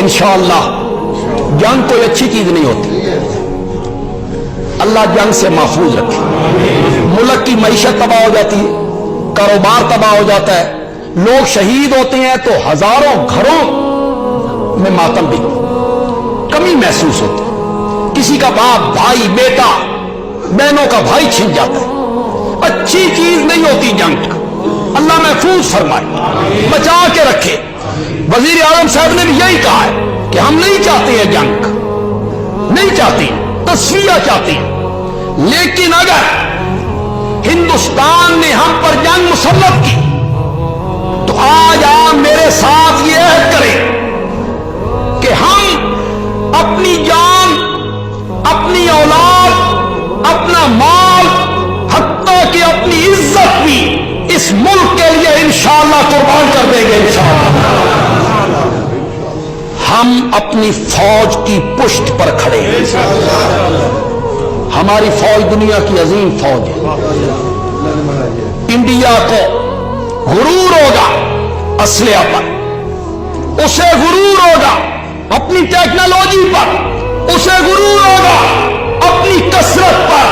इंशाअल्लाह जंग कोई अच्छी चीज नहीं होती। अल्लाह जंग से महफूज रखे। मुल्क की मईशत तबाह हो जाती है, कारोबार तबाह हो जाता है, लोग शहीद होते हैं तो हजारों घरों में मातम भी, कमी महसूस होती है। किसी का बाप, भाई, बेटा, बहनों का भाई छिन जाता है। अच्छी चीज नहीं होती जंग। अल्लाह महफूज फरमाए, बचा के रखे। वजीर आजम साहब ने भी यही कहा है कि हम नहीं चाहते हैं जंग, नहीं चाहते, तस्वीर चाहते हैं। लेकिन अगर हिंदुस्तान ने हम पर जंग मुसल्लत की तो आज आप मेरे साथ ये अहद करें कि हम अपनी जान, अपनी औलाद, अपना माल, हत्ता कि अपनी इज्जत भी इस मुल्क के लिए इंशाअल्लाह कुर्बान कर देंगे। इंशाअल्लाह हम अपनी फौज की पुष्ट पर खड़े हैं। हमारी फौज दुनिया की अजीम फौज है। इंडिया को गुरूर होगा असलिया पर, उसे गुरूर होगा अपनी टेक्नोलॉजी पर, उसे गुरूर होगा अपनी कसरत पर।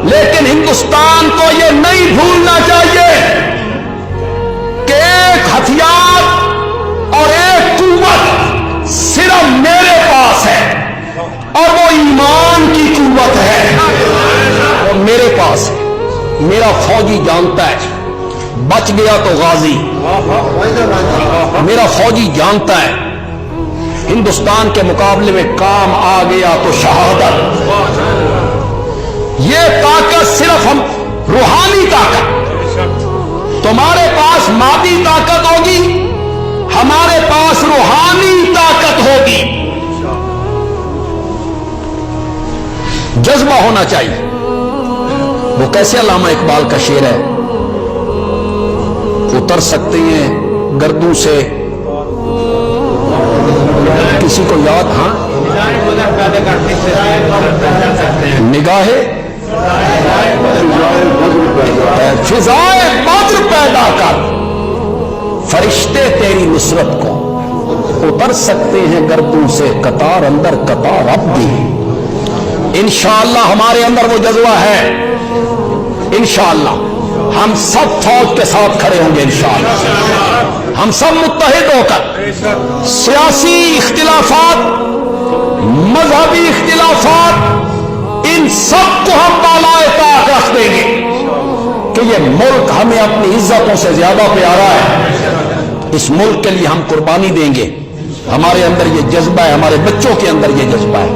लेकिन हिंदुस्तान को यह नहीं भूलना चाहिए कि एक हथियार और एक कुव्वत सिर्फ मेरे पास है, और वो ईमान की कुव्वत है, वो मेरे पास है। मेरा फौजी जानता है बच गया तो गाजी, मेरा फौजी जानता है हिंदुस्तान के मुकाबले में काम आ गया तो शहादत। ये ताकत सिर्फ हम रूहानी ताकत, तुम्हारे पास मादी ताकत होगी, हमारे पास रूहानी ताकत होगी। जज्बा होना चाहिए। वो कैसे अल्लामा इकबाल का शेर है, उतर सकते हैं गर्दों से, किसी को याद? हाँ, निगाहे फिजाए बद्र पैदा कर, फरिश्ते तेरी नुसरत को उतर सकते हैं गर्दों से, कतार अंदर कतार अब भी। इंशाअल्लाह हमारे अंदर वो जज्बा है। इंशाअल्लाह हम सब फौज के साथ खड़े होंगे। इंशाअल्लाह हम सब मुत्तहिद होकर सियासी इख्तिलाफात, मजहबी इख्तिलाफात, इन सब को हम बालाए ताक रख देंगे कि ये मुल्क हमें अपनी इज्जतों से ज्यादा प्यारा है। इस मुल्क के लिए हम कुर्बानी देंगे। हमारे अंदर ये जज्बा है, हमारे बच्चों के अंदर ये जज्बा है।